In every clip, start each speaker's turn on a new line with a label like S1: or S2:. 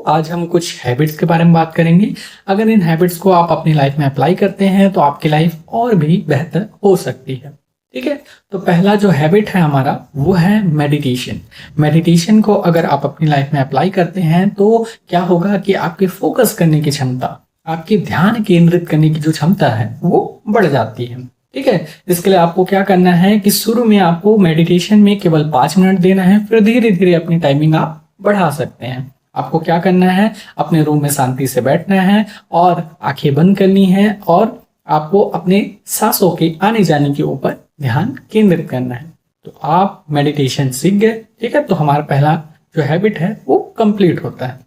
S1: आज हम कुछ हैबिट्स के बारे में बात करेंगे। अगर इन हैबिट्स को आप अपनी लाइफ में अप्लाई करते हैं तो आपकी लाइफ और भी बेहतर हो सकती है। ठीक है, तो पहला जो हैबिट है हमारा वो है मेडिटेशन। मेडिटेशन को अगर आप अपनी लाइफ में अप्लाई करते हैं तो क्या होगा कि आपके फोकस करने की क्षमता, आपके ध्यान केंद्रित करने की जो क्षमता है वो बढ़ जाती है। ठीक है, इसके लिए आपको क्या करना है कि शुरू में आपको मेडिटेशन में केवल 5 मिनट देना है, फिर धीरे धीरे अपनी टाइमिंग आप बढ़ा सकते हैं। आपको क्या करना है, अपने रूम में शांति से बैठना है और आंखें बंद करनी है और आपको अपने सांसों के आने जाने के ऊपर ध्यान केंद्रित करना है। तो आप मेडिटेशन सीख गए। ठीक है, तो हमारा पहला जो हैबिट है वो कंप्लीट होता है।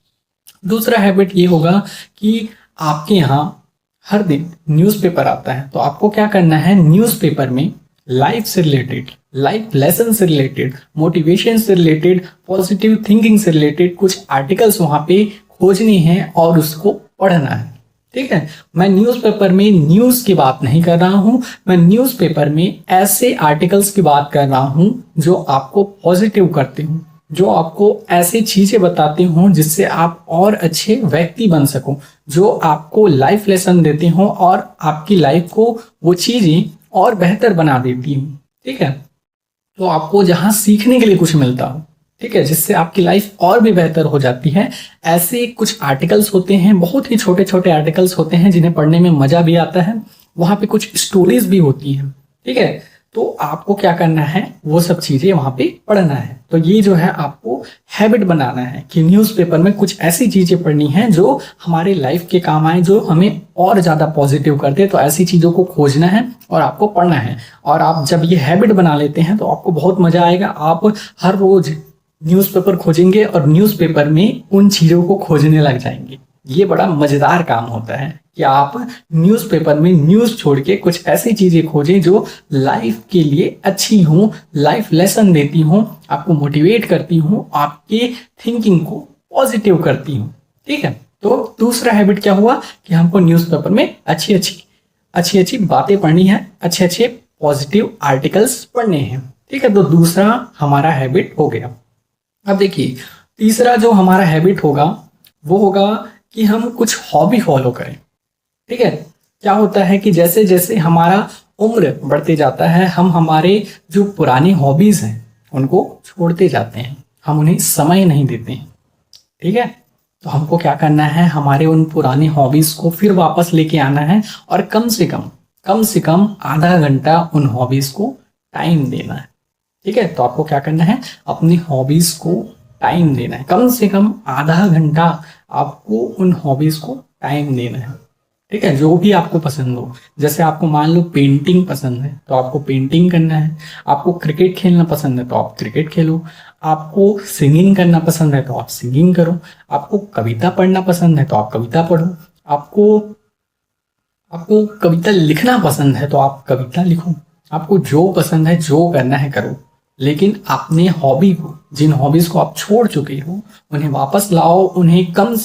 S1: दूसरा हैबिट ये होगा कि आपके यहाँ हर दिन न्यूज़पेपर आता है, तो आपको क्या करना है, न्यूज़पेपर में लाइफ से रिलेटेड, लाइफ लेसन से रिलेटेड, मोटिवेशन से रिलेटेड, पॉजिटिव थिंकिंग से रिलेटेड कुछ आर्टिकल्स वहां पे खोजने हैं और उसको पढ़ना है। ठीक है, मैं न्यूज़पेपर में न्यूज़ की बात नहीं कर रहा हूं, मैं न्यूज़पेपर में ऐसे आर्टिकल्स की बात कर रहा हूं जो आपको पॉजिटिव करते हूं, जो आपको ऐसी चीजें बताते हों जिससे आप और अच्छे व्यक्ति बन सको, जो आपको लाइफ लेसन देते हों और आपकी लाइफ को वो चीजें और बेहतर बना देती हूँ। ठीक है, तो आपको जहां सीखने के लिए कुछ मिलता हो, ठीक है, जिससे आपकी लाइफ और भी बेहतर हो जाती है, ऐसे कुछ आर्टिकल्स होते हैं, बहुत ही छोटे छोटे आर्टिकल्स होते हैं जिन्हें पढ़ने में मजा भी आता है। वहां पे कुछ स्टोरीज भी होती हैं। ठीक है, तो आपको क्या करना है, वो सब चीजें वहां पे पढ़ना है। तो ये जो है आपको हैबिट बनाना है कि न्यूज़पेपर में कुछ ऐसी चीजें पढ़नी है जो हमारे लाइफ के काम आए, जो हमें और ज्यादा पॉजिटिव कर दे। तो ऐसी चीजों को खोजना है और आपको पढ़ना है। और आप जब ये हैबिट बना लेते हैं तो आपको बहुत मजा आएगा। आप हर रोज न्यूज़पेपर खोजेंगे और न्यूज़पेपर में उन चीजों को खोजने लग जाएंगे। ये बड़ा मजेदार काम होता है कि आप न्यूज़पेपर में न्यूज़ छोड़ के कुछ ऐसी चीजें खोजें जो लाइफ के लिए अच्छी हों, लाइफ लेसन देती हों, आपको मोटिवेट करती हों, आपके थिंकिंग को पॉजिटिव करती हों। ठीक है, तो दूसरा हैबिट क्या हुआ कि हमको न्यूज़पेपर में अच्छी अच्छी बातें पढ़नी है, अच्छे अच्छे पॉजिटिव आर्टिकल्स पढ़ने हैं। ठीक है, तो दूसरा हमारा हैबिट हो गया। अब देखिए, तीसरा जो हमारा हैबिट होगा वो होगा कि हम कुछ हॉबी फॉलो करें। ठीक है, क्या होता है कि जैसे जैसे हमारा उम्र बढ़ते जाता है, हम हमारे जो पुरानी हॉबीज हैं उनको छोड़ते जाते हैं, हम उन्हें समय नहीं देते हैं। ठीक है, तो हमको क्या करना है, हमारे उन पुरानी हॉबीज को फिर वापस लेके आना है और कम से कम आधा घंटा उन हॉबीज को टाइम देना है। ठीक है, तो आपको क्या करना है, अपनी हॉबीज को टाइम देना है, कम से कम आधा घंटा आपको उन हॉबीज को टाइम देना है। ठीक है, जो भी आपको पसंद हो, जैसे आपको मान लो पेंटिंग पसंद है तो आपको पेंटिंग करना है, आपको क्रिकेट खेलना पसंद है तो आप क्रिकेट खेलो, आपको सिंगिंग करना पसंद है तो आप सिंगिंग करो, आपको कविता पढ़ना पसंद है तो आप कविता पढ़ो, आपको कविता लिखना पसंद है तो आप कविता लिखो, आपको जो पसंद है, जो करना है करो। लेकिन अपने हॉबी को, जिन हॉबीज को आप छोड़ चुके हो, उन्हें वापस लाओ, उन्हें कम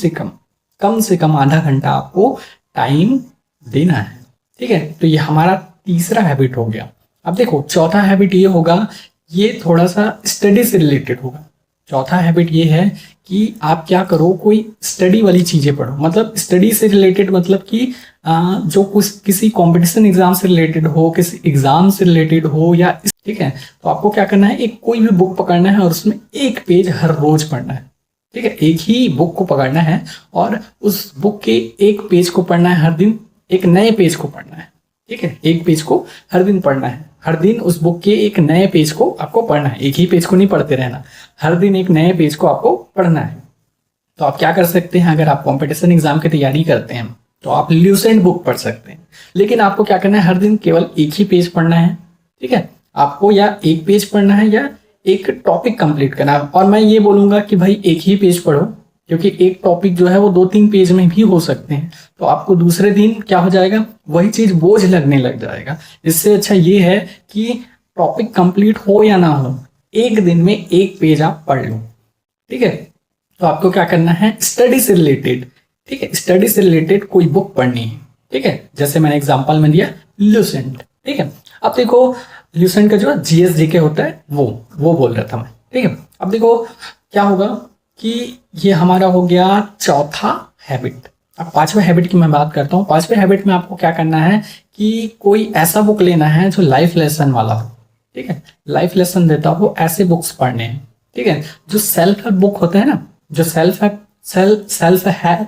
S1: से कम आधा घंटा आपको टाइम देना है। ठीक है, तो ये हमारा तीसरा हैबिट हो गया। अब देखो, चौथा हैबिट ये होगा, ये थोड़ा सा स्टडी से रिलेटेड होगा। चौथा हैबिट ये है कि आप क्या करो, कोई स्टडी वाली चीजें पढ़ो। मतलब स्टडी से रिलेटेड मतलब कि जो कुछ किसी कंपटीशन एग्जाम से रिलेटेड हो, किसी एग्जाम से रिलेटेड हो या ठीक है, तो आपको क्या करना है, एक कोई भी बुक पकड़ना है और उसमें एक पेज हर रोज पढ़ना है। ठीक है, एक ही बुक को पकड़ना है और उस बुक के एक पेज को पढ़ना है हर दिन, एक नए पेज को पढ़ना है। ठीक है, एक पेज को हर दिन पढ़ना है, हर दिन उस बुक के एक नए पेज को आपको पढ़ना है। एक ही पेज को नहीं पढ़ते रहना, हर दिन एक नए पेज को आपको पढ़ना है। तो आप क्या कर सकते हैं, अगर आप कंपटीशन एग्जाम की तैयारी करते हैं तो आप ल्यूसेंट बुक पढ़ सकते हैं। लेकिन आपको क्या करना है, हर दिन केवल एक ही पेज पढ़ना है। ठीक है, आपको या एक पेज पढ़ना है या एक टॉपिक कंप्लीट करना है। और मैं ये बोलूंगा कि भाई एक ही पेज पढ़ो, क्योंकि एक टॉपिक जो है वो 2-3 पेज में भी हो सकते हैं। तो आपको दूसरे दिन क्या हो जाएगा, वही चीज बोझ लगने लग जाएगा। इससे अच्छा ये है कि टॉपिक कंप्लीट हो या ना हो, एक दिन में एक पेज आप पढ़ लो। ठीक है, तो आपको क्या करना है, स्टडी से रिलेटेड, ठीक है, स्टडी से रिलेटेड कोई बुक पढ़नी है। ठीक है, जैसे मैंने एग्जांपल में दिया ल्यूसेंट। ठीक है, अब देखो ल्यूसेंट का जो जीएस जीके होता है वो बोल रहा था मैं। ठीक है, अब देखो क्या होगा कि ये हमारा हो गया चौथा हैबिट। अब पांचवा हैबिट की मैं बात करता हूँ। पांचवे हैबिट में आपको क्या करना है कि कोई ऐसा बुक लेना है जो लाइफ लेसन वाला हो, ठीक है, लाइफ लेसन देता हो, ऐसे बुक्स पढ़ने हैं, ठीक है। जो सेल्फ हेल्प बुक होते हैं ना, जो सेल्फ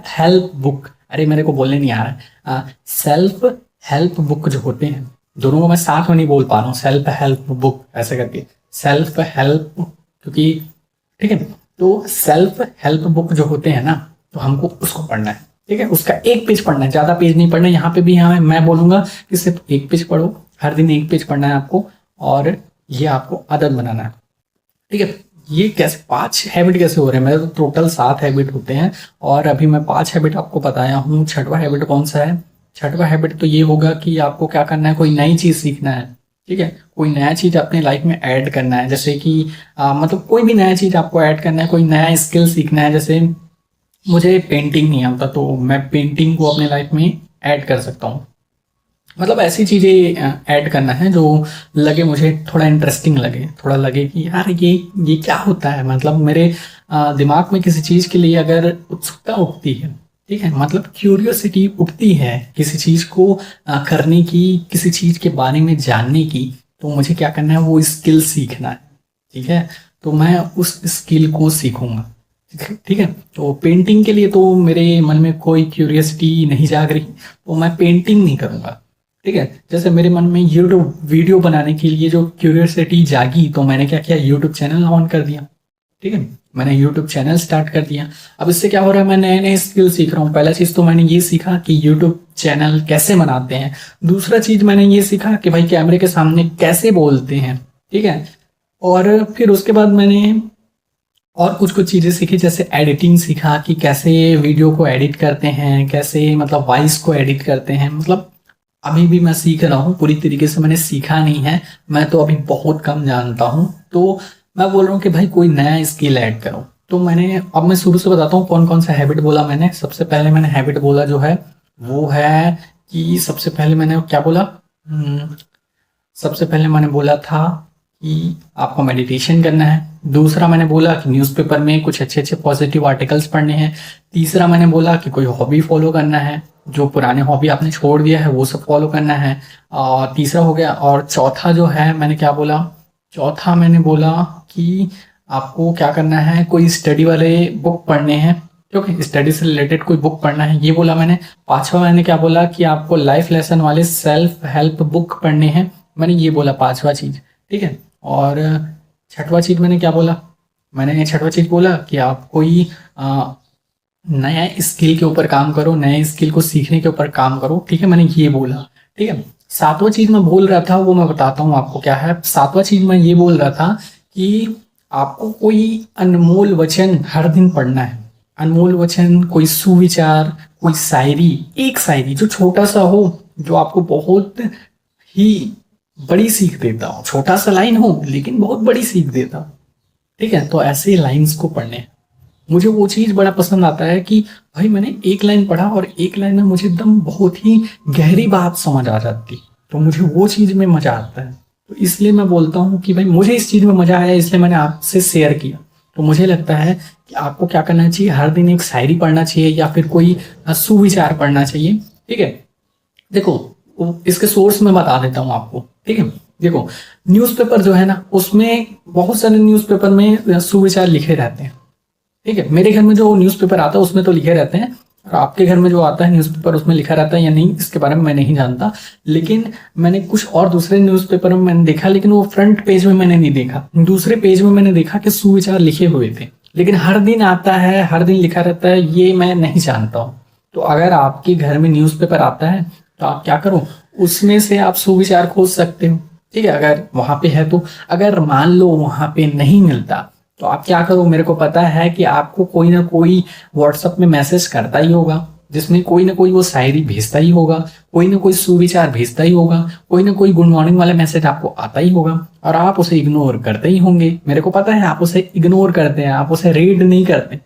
S1: हेल्प बुक, अरे मेरे को बोलने नहीं आ रहा है, सेल्फ हेल्प बुक जो होते हैं, दोनों को मैं साथ में नहीं बोल पा रहा हूँ, सेल्फ हेल्प बुक ऐसे करके, सेल्फ हेल्प, क्योंकि ठीक है, तो सेल्फ हेल्प बुक जो होते हैं ना, तो हमको उसको पढ़ना है, ठीक है। उसका एक पेज पढ़ना है, ज्यादा पेज नहीं पढ़ना है। यहाँ पे भी यहाँ मैं बोलूंगा कि सिर्फ एक पेज पढ़ो, हर दिन एक पेज पढ़ना है आपको, और ये आपको आदत बनाना है, ठीक है। ये कैसे 5 हैबिट कैसे हो रहे हैं, मेरे तो टोटल 7 हैबिट होते हैं, और अभी मैं 5 हैबिट आपको बताया हूँ। छठवा हैबिट कौन सा है? छठवा हैबिट तो ये होगा कि आपको क्या करना है, कोई नई चीज सीखना है, ठीक है। कोई नया चीज अपने लाइफ में ऐड करना है, जैसे कि मतलब कोई भी नया चीज आपको ऐड करना है, कोई नया स्किल सीखना है। जैसे मुझे पेंटिंग नहीं आता, तो मैं पेंटिंग को अपने लाइफ में ऐड कर सकता हूँ। मतलब ऐसी चीजें ऐड करना है जो लगे मुझे थोड़ा इंटरेस्टिंग लगे, थोड़ा लगे कि यार ये क्या होता है, मतलब मेरे दिमाग में किसी चीज के लिए अगर उत्सुकता उठती है, ठीक है, मतलब क्यूरियोसिटी उठती है किसी चीज को करने की, किसी चीज के बारे में जानने की, तो मुझे क्या करना है, वो स्किल सीखना है, ठीक है। तो मैं उस स्किल को सीखूंगा, ठीक है। तो पेंटिंग के लिए तो मेरे मन में कोई क्यूरियोसिटी नहीं जाग रही, तो मैं पेंटिंग नहीं करूंगा, ठीक है। जैसे मेरे मन में यूट्यूब वीडियो बनाने के लिए जो क्यूरियोसिटी जागी, तो मैंने क्या किया, यूट्यूब चैनल ऑन कर दिया, ठीक है। मैंने यूट्यूब चैनल स्टार्ट कर दिया। अब इससे क्या हो रहा है, मैं नए नए स्किल सीख रहा हूँ। पहला चीज तो मैंने ये सीखा कि यूट्यूब चैनल कैसे बनाते हैं। दूसरा चीज मैंने ये सीखा कि भाई कैमरे के सामने कैसे बोलते हैं, ठीक है। और फिर उसके बाद मैंने और कुछ कुछ चीजें सीखी, जैसे एडिटिंग सीखा कि कैसे वीडियो को एडिट करते हैं, कैसे मतलब वॉइस को एडिट करते हैं। मतलब अभी भी मैं सीख रहा हूँ, पूरी तरीके से मैंने सीखा नहीं है, मैं तो अभी बहुत कम जानता हूँ। तो मैं बोल रहा हूँ कि भाई कोई नया स्किल ऐड करो। तो अब मैं शुरू से बताता हूँ कौन कौन सा हैबिट बोला मैंने। सबसे पहले मैंने हैबिट बोला जो है वो है कि सबसे पहले मैंने क्या बोला, सबसे पहले मैंने बोला था कि आपको मेडिटेशन करना है। दूसरा मैंने बोला कि न्यूज़पेपर में कुछ अच्छे अच्छे पॉजिटिव आर्टिकल्स पढ़ने हैं। तीसरा मैंने बोला कि कोई हॉबी फॉलो करना है, जो पुराने हॉबी आपने छोड़ दिया है वो सब फॉलो करना है। और तीसरा हो गया। और चौथा जो है मैंने क्या बोला, चौथा मैंने बोला कि आपको क्या करना है, कोई स्टडी वाले बुक पढ़ने हैं, क्योंकि स्टडी से रिलेटेड कोई बुक पढ़ना है, ये बोला मैंने। पांचवा मैंने क्या बोला कि आपको लाइफ लेसन वाले सेल्फ हेल्प बुक पढ़ने हैं, मैंने ये बोला पांचवा चीज, ठीक है। और छठवा चीज मैंने क्या बोला, मैंने छठवा चीज बोला कि आप कोई नया स्किल के ऊपर काम करो, नए स्किल को सीखने के ऊपर काम करो, ठीक है, मैंने ये बोला, ठीक है। सातवां चीज मैं बोल रहा था वो मैं बताता हूँ आपको क्या है। सातवां चीज मैं ये बोल रहा था कि आपको कोई अनमोल वचन हर दिन पढ़ना है। अनमोल वचन, कोई सुविचार, कोई शायरी, एक शायरी जो छोटा सा हो, जो आपको बहुत ही बड़ी सीख देता हो। छोटा सा लाइन हो लेकिन बहुत बड़ी सीख देता हो, ठीक है। तो ऐसे लाइंस को पढ़ने, मुझे वो चीज बड़ा पसंद आता है कि भाई मैंने एक लाइन पढ़ा और एक लाइन में मुझे एकदम बहुत ही गहरी बात समझ आ जाती, तो मुझे वो चीज में मजा आता है। तो इसलिए मैं बोलता हूँ कि भाई मुझे इस चीज में मजा आया, इसलिए मैंने आपसे शेयर किया। तो मुझे लगता है कि आपको क्या करना चाहिए, हर दिन एक शायरी पढ़ना चाहिए या फिर कोई सुविचार पढ़ना चाहिए, ठीक है। देखो इसके सोर्स में बता देता हूँ आपको, ठीक है। देखो न्यूज़पेपर जो है ना, उसमें बहुत सारे न्यूज़पेपर में सुविचार लिखे रहते हैं, ठीक है। मेरे घर में जो न्यूज़पेपर आता है उसमें तो लिखे रहते हैं, और आपके घर में जो आता है न्यूज़पेपर उसमें लिखा रहता है या नहीं, इसके बारे में मैं नहीं जानता। लेकिन मैंने कुछ और दूसरे न्यूज़पेपर में मैंने देखा, लेकिन वो फ्रंट पेज में मैंने नहीं देखा, दूसरे पेज में मैंने देखा कि सुविचार लिखे हुए थे। लेकिन हर दिन आता है, हर दिन लिखा रहता है, ये मैं नहीं जानता हूँ। तो अगर आपके घर में न्यूज़पेपर आता है तो आप क्या करो, उसमें से आप सुविचार खोज सकते हो, ठीक है, अगर वहां पे है तो। अगर मान लो वहां पे नहीं मिलता तो आप क्या करो, मेरे को पता है कि आपको कोई ना कोई व्हाट्सएप में मैसेज करता ही होगा, जिसमें कोई ना कोई वो शायरी भेजता ही होगा, कोई ना कोई सुविचार भेजता ही होगा, कोई ना कोई गुड मॉर्निंग वाला मैसेज आपको आता ही होगा, और आप उसे इग्नोर करते ही होंगे। मेरे को पता है आप उसे इग्नोर करते हैं, आप उसे रीड नहीं करते,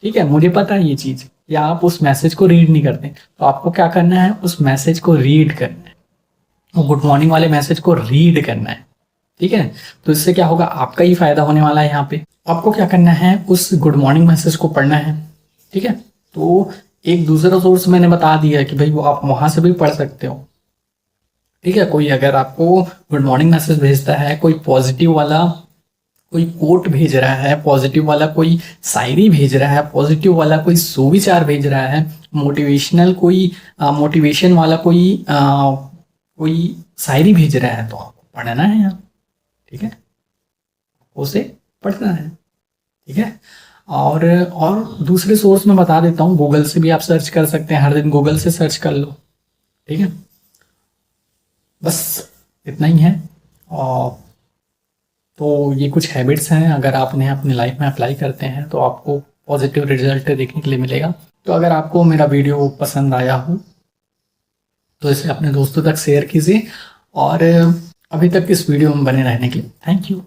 S1: ठीक है, मुझे पता है ये चीज, या आप उस मैसेज को रीड नहीं करते। तो आपको क्या करना है, उस मैसेज को रीड करना है, वो गुड मॉर्निंग वाले मैसेज को रीड करना है, ठीक है। तो इससे क्या होगा, आपका ही फायदा होने वाला है। यहाँ पे आपको क्या करना है, उस गुड मॉर्निंग मैसेज को पढ़ना है। ठीक है, तो एक दूसरा सोर्स मैंने बता दिया कि भाई वो आप वहां से भी पढ़ सकते हो। ठीक है, कोई अगर आपको गुड मॉर्निंग मैसेज भेजता है, कोई पॉजिटिव वाला कोई कोट भेज रहा है, पॉजिटिव वाला कोई शायरी भेज रहा है, पॉजिटिव वाला कोई सुविचार भेज रहा है, मोटिवेशनल कोई मोटिवेशन वाला कोई शायरी भेज रहा है, तो आपको पढ़ना है यार। ठीक है, उसे पढ़ना है। ठीक है, और दूसरे सोर्स में बता देता हूँ, गूगल से भी आप सर्च कर सकते हैं, हर दिन गूगल से सर्च कर लो। ठीक है, बस इतना ही है। और तो ये कुछ हैबिट्स हैं, अगर आप उन्हें अपनी लाइफ में अप्लाई करते हैं तो आपको पॉजिटिव रिजल्ट देखने के लिए मिलेगा। तो अगर आपको मेरा वीडियो पसंद आया हो तो इसे अपने दोस्तों तक शेयर कीजिए, और अभी तक इस वीडियो में बने रहने के लिए थैंक यू।